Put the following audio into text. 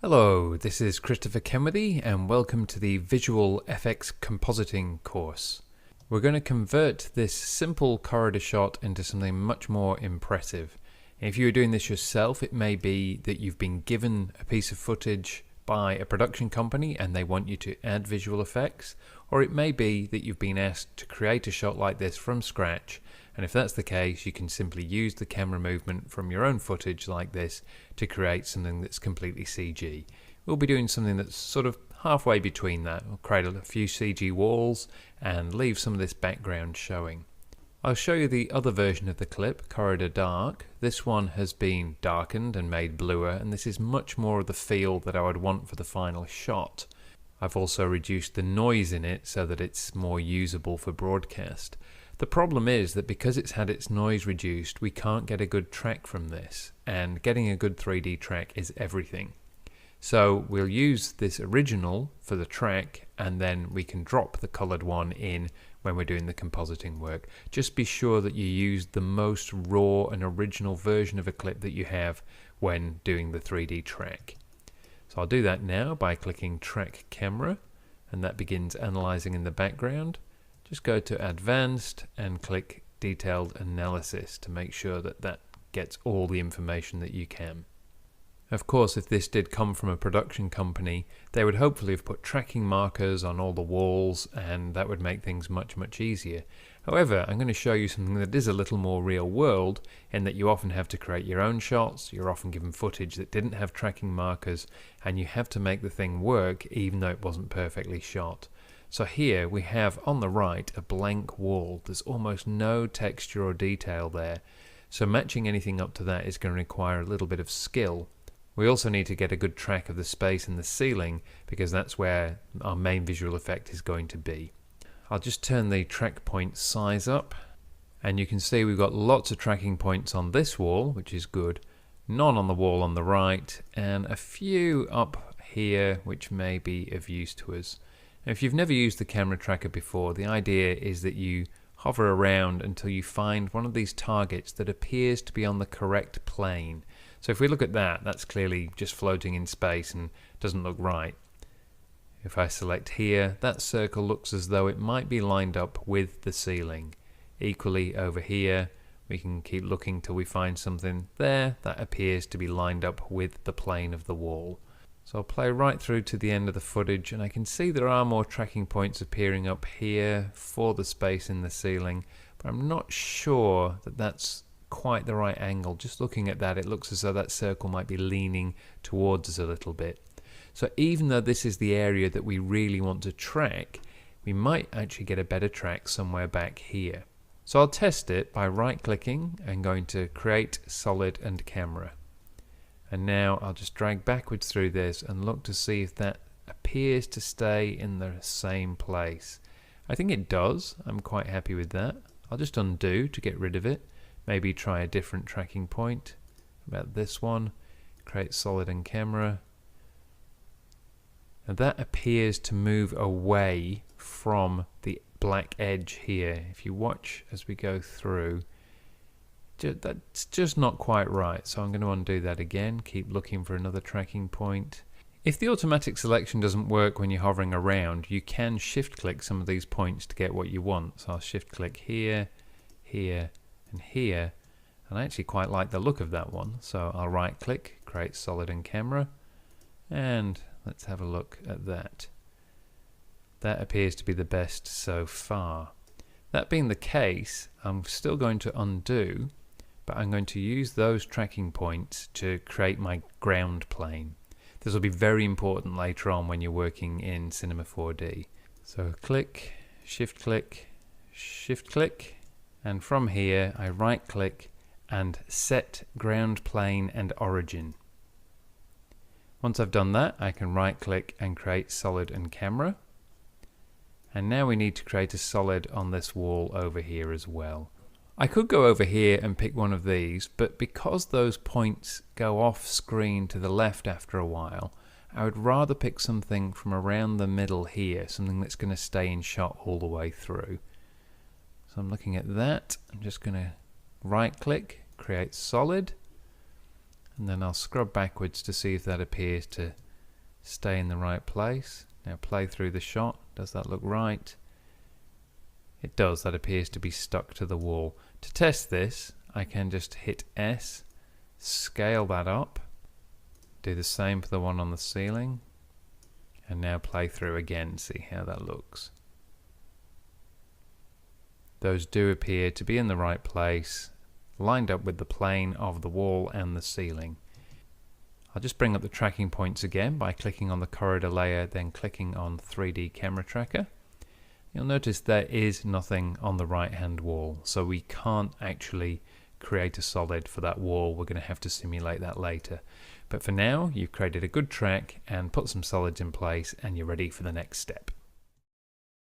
Hello, this is Christopher Kenworthy and welcome to the Visual FX Compositing course. We're going to convert this simple corridor shot into something much more impressive. If you're doing this yourself, it may be that you've been given a piece of footage by a production company and they want you to add visual effects, or it may be that you've been asked to create a shot like this from scratch, and if that's the case, you can simply use the camera movement from your own footage like this to create something that's completely CG. We'll be doing something that's sort of halfway between that. We'll create a few CG walls and leave some of this background showing. I'll show you the other version of the clip, Corridor Dark. This one has been darkened and made bluer, and this is much more of the feel that I would want for the final shot. I've also reduced the noise in it so that it's more usable for broadcast. The problem is that because it's had its noise reduced, we can't get a good track from this, and getting a good 3D track is everything. So we'll use this original for the track, and then we can drop the colored one in when we're doing the compositing work. Just be sure that you use the most raw and original version of a clip that you have when doing the 3D track. So I'll do that now by clicking Track Camera, and that begins analyzing in the background. Just go to Advanced and click Detailed Analysis to make sure that that gets all the information that you can. Of course, if this did come from a production company, they would hopefully have put tracking markers on all the walls, and that would make things much easier. However, I'm going to show you something that is a little more real world, in that you often have to create your own shots, you're often given footage that didn't have tracking markers, and you have to make the thing work even though it wasn't perfectly shot. So here we have on the right a blank wall. There's almost no texture or detail there. So matching anything up to that is going to require a little bit of skill. We also need to get a good track of the space in the ceiling because that's where our main visual effect is going to be. I'll just turn the track point size up, and you can see we've got lots of tracking points on this wall, which is good. None on the wall on the right, and a few up here which may be of use to us. Now, if you've never used the camera tracker before, the idea is that you hover around until you find one of these targets that appears to be on the correct plane. So if we look at that, that's clearly just floating in space and doesn't look right. If I select here, that circle looks as though it might be lined up with the ceiling. Equally over here, we can keep looking till we find something there that appears to be lined up with the plane of the wall. So I'll play right through to the end of the footage, and I can see there are more tracking points appearing up here for the space in the ceiling, but I'm not sure that that's quite the right angle. Just looking at that, it looks as though that circle might be leaning towards us a little bit. So even though this is the area that we really want to track, we might actually get a better track somewhere back here. So I'll test it by right-clicking and going to Create Solid and Camera. And now I'll just drag backwards through this and look to see if that appears to stay in the same place. I think it does. I'm quite happy with that. I'll just undo to get rid of it. Maybe try a different tracking point. About this one. Create Solid and Camera. Now that appears to move away from the black edge here. If you watch as we go through, that's just not quite right, so I'm going to undo that again. Keep looking for another tracking point. If the automatic selection doesn't work when you're hovering around, you can shift click some of these points to get what you want. So I'll shift click here, here and here, and I actually quite like the look of that one. So I'll right click, Create Solid and Camera, and let's have a look at that. That appears to be the best so far. That being the case, I'm still going to undo, but I'm going to use those tracking points to create my ground plane. This will be very important later on when you're working in Cinema 4D. So click, shift click, and from here I right click and set ground plane and origin. Once I've done that, I can right click and create Solid and Camera. And now we need to create a solid on this wall over here as well. I could go over here and pick one of these, but because those points go off screen to the left after a while, I would rather pick something from around the middle here, something that's going to stay in shot all the way through. So I'm looking at that. I'm just going to right click, create solid, and then I'll scrub backwards to see if that appears to Stay in the right place. Now play through the shot. Does that look right? It does. That appears to be stuck to the wall. To test this, I can just hit S, scale that up, do the same for the one on the ceiling, and now play through again, see how that looks. Those do appear to be in the right place, lined up with the plane of the wall and the ceiling. I'll just bring up the tracking points again by clicking on the corridor layer, then clicking on 3D camera tracker. You'll notice there is nothing on the right hand wall, so we can't actually create a solid for that wall. We're going to have to simulate that later. But for now, you've created a good track and put some solids in place, and you're ready for the next step.